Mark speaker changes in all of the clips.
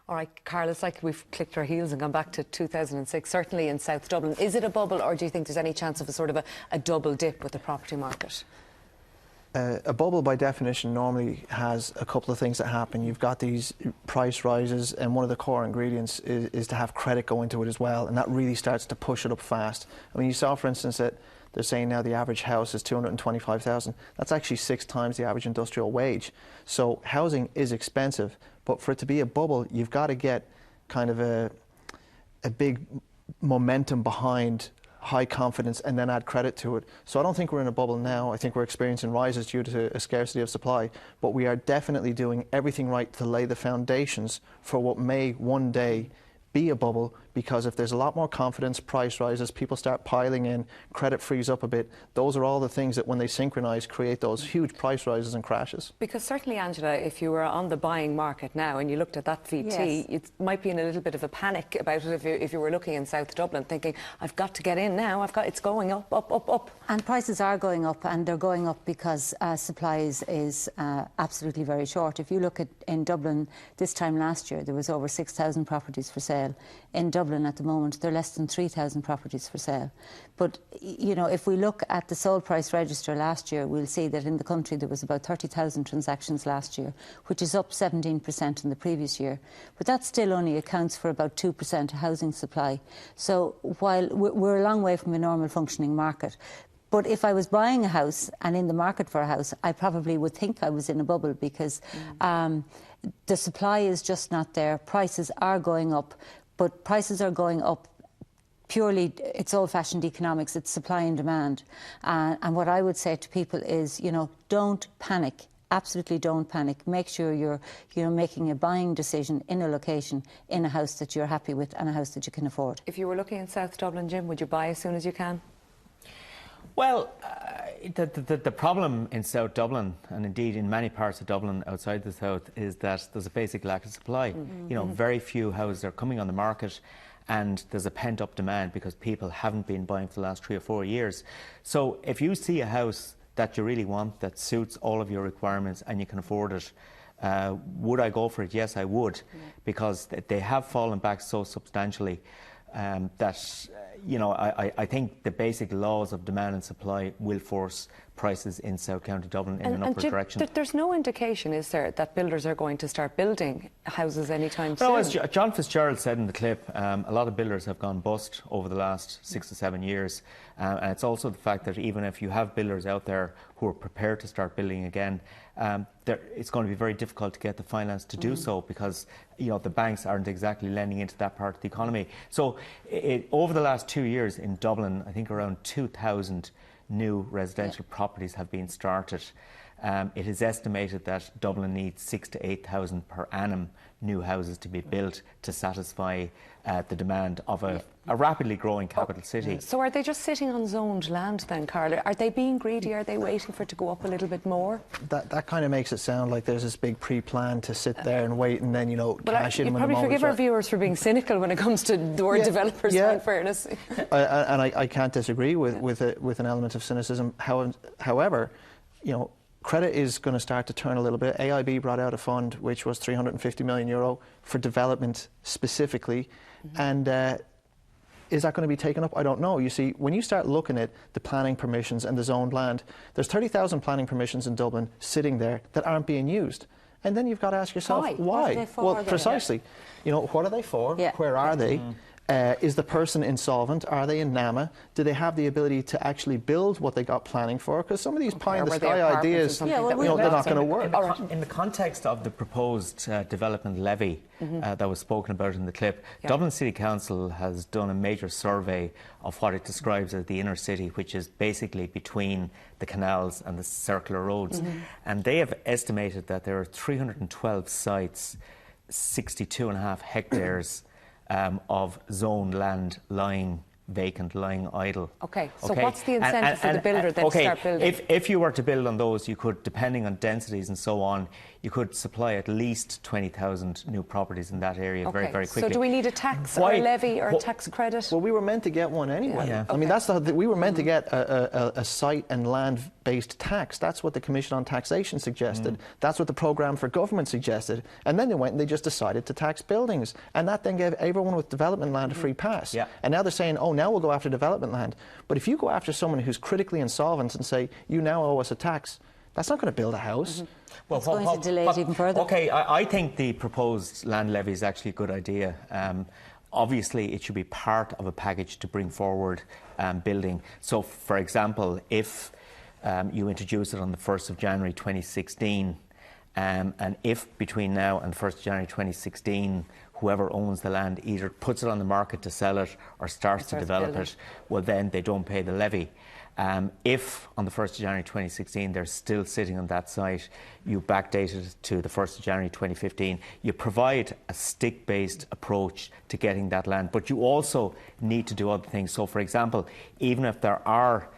Speaker 1: All right, Carl, it's like we've clicked our heels and gone back to 2006, certainly in South Dublin. Is it a bubble, or do you think there's any chance of a sort of a double dip with the property market?
Speaker 2: A bubble, by definition, normally has a couple of things that happen. You've got these price rises, and one of the core ingredients is to have credit go into it as well, and that really starts to push it up fast. I mean, you saw, for instance, that they're saying now the average house is 225,000. That's actually 6 times the average industrial wage. So housing is expensive, but for it to be a bubble, you've got to get kind of a big momentum behind high confidence and then add credit to it. So I don't think we're in a bubble now. I think we're experiencing rises due to a scarcity of supply, but we are definitely doing everything right to lay the foundations for what may one day be a bubble, because if there's a lot more confidence, price rises, people start piling in, credit frees up a bit, those are all the things that when they synchronise create those huge price rises and crashes.
Speaker 1: Because certainly, Angela, if you were on the buying market now and you looked at that VT, you might be in a little bit of a panic about it if you were looking in South Dublin thinking, I've got to get in now, it's going up, up, up, up.
Speaker 3: And prices are going up, and they're going up because supply is absolutely very short. If you look at in Dublin this time last year, there was over 6,000 properties for sale. In Dublin at the moment, there are less than 3,000 properties for sale. But, you know, if we look at the sold price register last year, we'll see that in the country there was about 30,000 transactions last year, which is up 17% in the previous year. But that still only accounts for about 2% of housing supply. So while we're a long way from a normal functioning market, but if I was buying a house and in the market for a house, I probably would think I was in a bubble, because the supply is just not there. Prices are going up, but prices are going up purely, it's old-fashioned economics, it's supply and demand. And what I would say to people is, you know, don't panic. Absolutely don't panic. Make sure you're making a buying decision in a location, in a house that you're happy with and a house that you can afford.
Speaker 1: If you were looking in South Dublin, Jim, would you buy as soon as you can?
Speaker 4: Well, the problem in South Dublin, and indeed in many parts of Dublin outside the south, is that there's a basic lack of supply. You know, very few houses are coming on the market, and there's a pent-up demand because people haven't been buying for the last 3 or 4 years. So if you see a house that you really want, that suits all of your requirements and you can afford it, would I go for it? Yes, I would, because they have fallen back so substantially that, you know, I think the basic laws of demand and supply will force prices in South County Dublin in an upward direction.
Speaker 1: There's no indication, is there, that builders are going to start building houses anytime soon?
Speaker 4: Well, as John Fitzgerald said in the clip, a lot of builders have gone bust over the last 6 to 7 years. And it's also the fact that even if you have builders out there who are prepared to start building again, it's going to be very difficult to get the finance to do so, because, you know, the banks aren't exactly lending into that part of the economy. So over the last 2 years in Dublin, I think around 2,000 new residential properties have been started. It is estimated that Dublin needs 6,000 to 8,000 per annum new houses to be built to satisfy the demand of a rapidly growing capital city.
Speaker 1: So are they just sitting on zoned land then, Carla? Are they being greedy? Are they waiting for it to go up a little bit more?
Speaker 2: That kind of makes it sound like there's this big pre-plan to sit there and wait and then, you know, cash in when the moment.
Speaker 1: You probably forgive our viewers for being cynical when it comes to the word developers, in fairness.
Speaker 2: And I can't disagree with an element of cynicism. However, you know, credit is going to start to turn a little bit. AIB brought out a fund which was €350 million for development specifically, and is that going to be taken up? I don't know. You see, when you start looking at the planning permissions and the zoned land, there's 30,000 planning permissions in Dublin sitting there that aren't being used. And then you've got to ask yourself, why? Well, precisely. You know, what are they for? Where are they? Is the person insolvent? Are they in NAMA? Do they have the ability to actually build what they got planning for? Because some of these pie-in-the-sky ideas, they're not going to work.
Speaker 4: In the context of the proposed development levy that was spoken about in the clip, Dublin City Council has done a major survey of what it describes as the inner city, which is basically between the canals and the circular roads. And they have estimated that there are 312 sites, 62.5 hectares of zoned land lying vacant, lying idle.
Speaker 1: Okay, so what's the incentive for the builder then to start building?
Speaker 4: If you were to build on those, you could, depending on densities and so on, you could supply at least 20,000 new properties in that area very, very quickly.
Speaker 1: So do we need a tax or a levy or a tax credit?
Speaker 2: Well, we were meant to get one anyway.
Speaker 4: Yeah.
Speaker 2: I mean, we were meant to get a site and land-based tax. That's what the Commission on Taxation suggested. That's what the Programme for Government suggested. And then they went and they just decided to tax buildings. And that then gave everyone with development land a free pass.
Speaker 4: Yeah.
Speaker 2: And now they're saying, oh, now we'll go after development land. But if you go after someone who's critically insolvent and say, you now owe us a tax, that's not going to build a house.
Speaker 3: Well, it's going to delay it even further.
Speaker 4: Okay, I think the proposed land levy is actually a good idea. Obviously, it should be part of a package to bring forward building. So, for example, if you introduce it on the 1st of January 2016, and if between now and 1st of January 2016, whoever owns the land either puts it on the market to sell it or starts to develop it, well, then they don't pay the levy. If on the 1st of January 2016 they're still sitting on that site, you backdate it to the 1st of January 2015. You provide a stick-based approach to getting that land, but you also need to do other things. So, for example, even if there are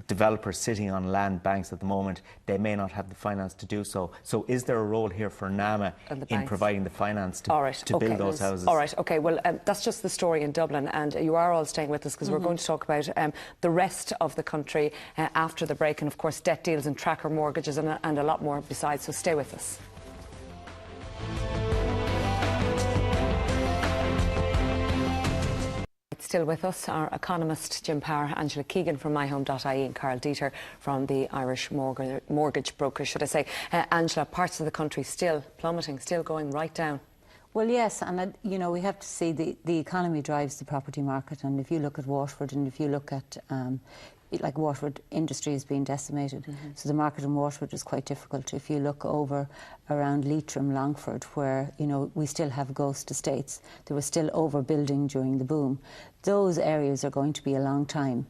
Speaker 4: developers sitting on land banks at the moment, they may not have the finance to do so. So is there a role here for NAMA in providing the finance to build those houses?
Speaker 1: All right, okay, well, that's just the story in Dublin, and you are all staying with us because we're going to talk about the rest of the country after the break, and of course debt deals and tracker mortgages and a lot more besides, so stay with us. Still with us, our economist Jim Power, Angela Keegan from myhome.ie and Carl Dieter from the Irish mortgage broker, should I say. Angela, parts of the country still plummeting, still going right down.
Speaker 3: Well, yes, and you know, we have to see the economy drives the property market, and if you look at Waterford and if you look at like Waterford industry is being decimated, so the market in Waterford is quite difficult. If you look over around Leitrim, Longford, where you know we still have ghost estates, there was still overbuilding during the boom. Those areas are going to be a long time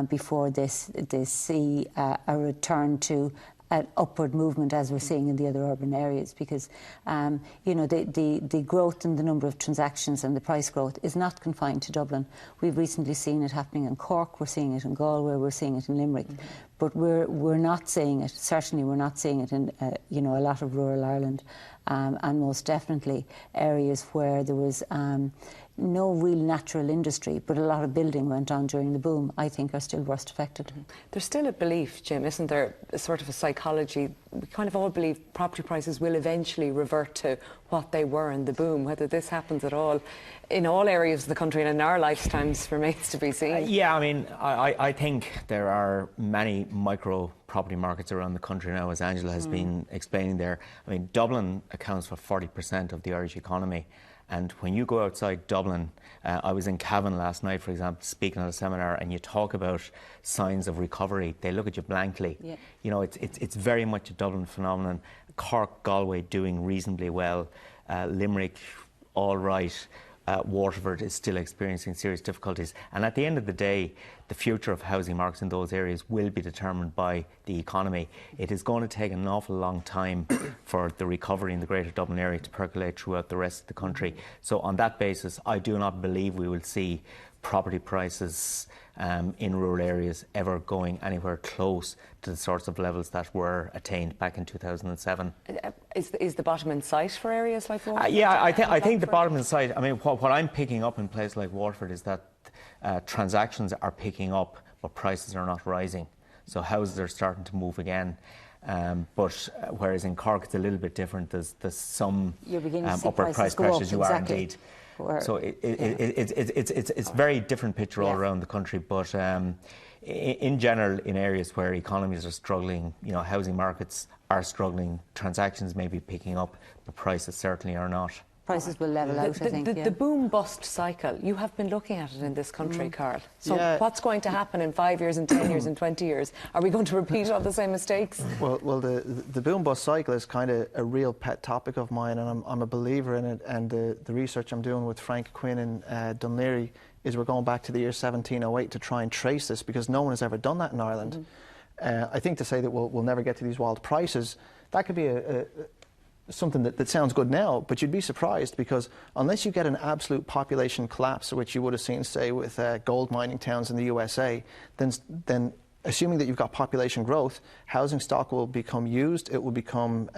Speaker 3: before they see a return to an upward movement as we're seeing in the other urban areas, because you know the growth in the number of transactions and the price growth is not confined to Dublin. We've recently seen it happening in Cork, we're seeing it in Galway, we're seeing it in Limerick, but we're not seeing it. Certainly, we're not seeing it in you know a lot of rural Ireland, and most definitely areas where there was no real natural industry, but a lot of building went on during the boom, I think are still worst affected. There's still a belief, Jim, isn't there, a sort of a psychology, we kind of all believe property prices will eventually revert to what they were in the boom. Whether this happens at all in all areas of the country and in our lifetimes remains to be seen.
Speaker 4: Yeah, I mean, I think there are many micro property markets around the country now, as Angela has been explaining there. I mean, Dublin accounts for 40% of the Irish economy. And when you go outside Dublin, I was in Cavan last night, for example, speaking at a seminar, and you talk about signs of recovery, they look at you blankly. Yeah. You know, it's very much a Dublin phenomenon. Cork, Galway doing reasonably well. Limerick, all right. Waterford is still experiencing serious difficulties. And at the end of the day, the future of housing markets in those areas will be determined by the economy. It is going to take an awful long time for the recovery in the Greater Dublin area to percolate throughout the rest of the country. So on that basis, I do not believe we will see property prices in rural areas ever going anywhere close to the sorts of levels that were attained back in 2007.
Speaker 1: Is the bottom in sight for areas like Waterford?
Speaker 4: Yeah, I think the bottom in sight. I mean, what I'm picking up in places like Waterford is that transactions are picking up, but prices are not rising. So houses are starting to move again. But whereas in Cork it's a little bit different. There's some upward price pressures. You are indeed. So it's a very different picture all around the country. But in general, in areas where economies are struggling, you know, housing markets are struggling. Transactions may be picking up, but prices certainly are not.
Speaker 3: Prices will level out, I think.
Speaker 1: The boom-bust cycle, you have been looking at it in this country, Carl. So what's going to happen in 5 years, in 10 years, in 20 years? Are we going to repeat all the same mistakes?
Speaker 2: Well, the boom-bust cycle is kind of a real pet topic of mine, and I'm a believer in it. And the research I'm doing with Frank Quinn in Dún Laoghaire is we're going back to the year 1708 to try and trace this, because no one has ever done that in Ireland. I think to say that we'll never get to these wild prices, that could be something that sounds good now, but you'd be surprised, because unless you get an absolute population collapse, which you would have seen, say, with gold mining towns in the USA, then assuming that you've got population growth, housing stock will become used. It will become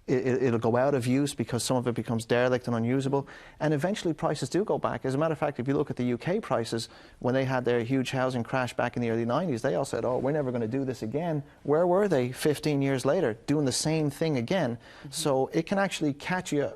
Speaker 2: it'll go out of use because some of it becomes derelict and unusable, and eventually prices do go back. As a matter of fact, if you look at the UK prices, when they had their huge housing crash back in the early 90s, they all said, oh, we're never going to do this again. Where were they 15 years later, doing the same thing again? So it can actually catch you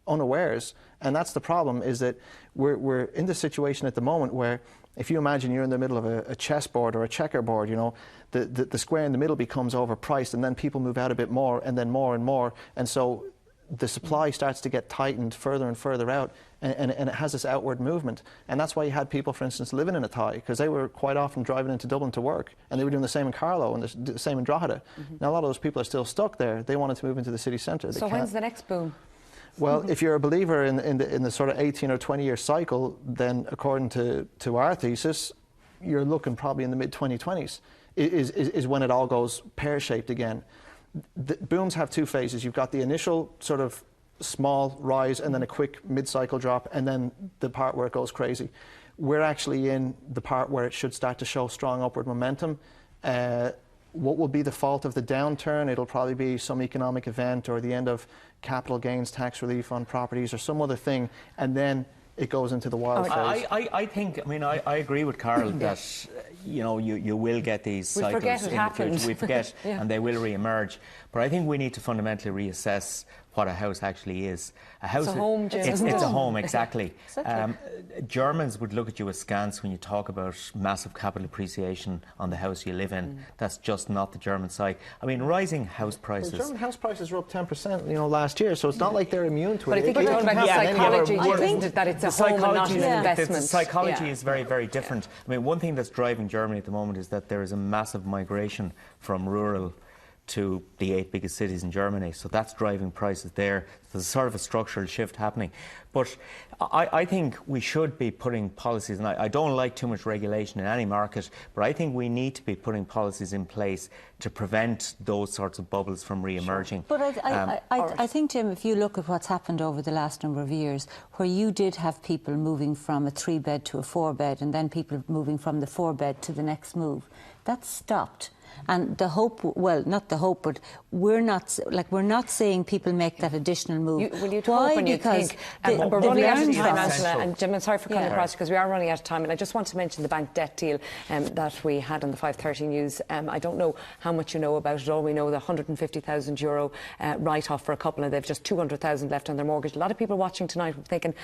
Speaker 2: unawares, and that's the problem, is that we're in the situation at the moment where, if you imagine you're in the middle of a chessboard or a checkerboard, you know, the square in the middle becomes overpriced, and then people move out a bit more, and then more and more, and so the supply starts to get tightened further and further out, and it has this outward movement. And that's why you had people, for instance, living in Athy, because they were quite often driving into Dublin to work, and they were doing the same in Carlow and the same in Drogheda. Now a lot of those people are still stuck there. They wanted to move into the city centre.
Speaker 1: So when's the next boom?
Speaker 2: Well, if you're a believer in the sort of 18 or 20 year cycle, then according to our thesis, you're looking probably in the mid-2020s is when it all goes pear-shaped again. The booms have two phases. You've got the initial sort of small rise and then a quick mid-cycle drop, and then the part where it goes crazy. We're actually in the part where it should start to show strong upward momentum. What will be the fault of the downturn? It'll probably be some economic event, or the end of capital gains tax relief on properties, or some other thing, and then it goes into the wild phase.
Speaker 4: I think, I mean, I agree with Carl that, you know, you will get these cycles.
Speaker 1: We forget it happened.
Speaker 4: We forget, and they will re-emerge. But I think we need to fundamentally reassess what a house actually is. A house,
Speaker 1: it's a home, Jim.
Speaker 4: It's a home, exactly.
Speaker 3: Exactly.
Speaker 4: Germans would look at you askance when you talk about massive capital appreciation on the house you live in. That's just not the German side. I mean, rising house prices.
Speaker 2: Well, German house prices were up 10%, you know, last year, so it's not like they're immune to it.
Speaker 1: But I think you're talking about psychology, isn't it, that it's a home and not an investment.
Speaker 4: The psychology is very, very different. I mean, one thing that's driving Germany at the moment is that there is a massive migration from rural to the 8 biggest cities in Germany. So that's driving prices there. There's sort of a structural shift happening. But I think we should be putting policies, and I don't like too much regulation in any market, but I think we need to be putting policies in place to prevent those sorts of bubbles from re-emerging.
Speaker 3: But I think, Jim, if you look at what's happened over the last number of years, where you did have people moving from a 3-bed to a 4-bed, and then people moving from the 4-bed to the next move, that stopped. And the hope, well, not the hope, but we're not saying people make that additional move.
Speaker 1: Will you talk when you think? We're running out of time, Angela, and Jim, I'm sorry for cutting across, because we are running out of time, and I just want to mention the bank debt deal that we had on the 5:30 news. I don't know how much you know about it. All we know, the €150,000 write-off for a couple, and they've just 200,000 left on their mortgage. A lot of people watching tonight were thinking,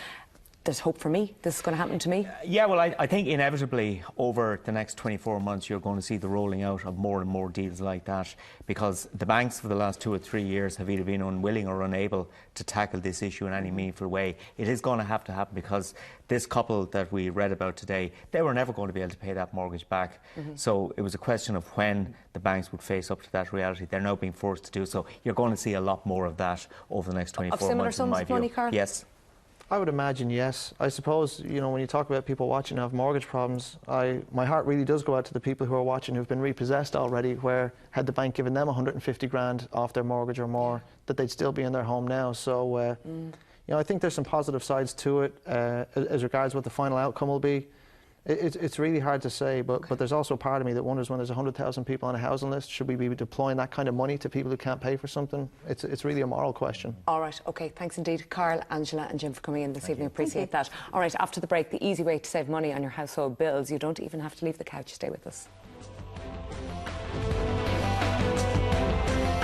Speaker 1: there's hope for me. This is going to happen to me.
Speaker 4: Yeah, well, I think inevitably over the next 24 months you're going to see the rolling out of more and more deals like that, because the banks for the last 2 or 3 years have either been unwilling or unable to tackle this issue in any meaningful way. It is going to happen because this couple that we read about today, they were never going to be able to pay that mortgage back. So it was a question of when the banks would face up to that reality. They're now being forced to do so. You're going to see a lot more of that over the next 24 months, in my view.
Speaker 1: Money, Carl?
Speaker 4: Yes.
Speaker 2: I would imagine yes. I suppose, you know, when you talk about people watching who have mortgage problems, my heart really does go out to the people who are watching who've been repossessed already, where had the bank given them 150 grand off their mortgage or more, that they'd still be in their home now. So, you know, I think there's some positive sides to it. As regards what the final outcome will be, it's really hard to say, but there's also part of me that wonders, when there's 100,000 people on a housing list, should we be deploying that kind of money to people who can't pay for something? It's really a moral question.
Speaker 1: All right, OK, thanks indeed, Carl, Angela and Jim, for coming in this evening. Appreciate that. All right, after the break, the easy way to save money on your household bills. You don't even have to leave the couch. Stay with us.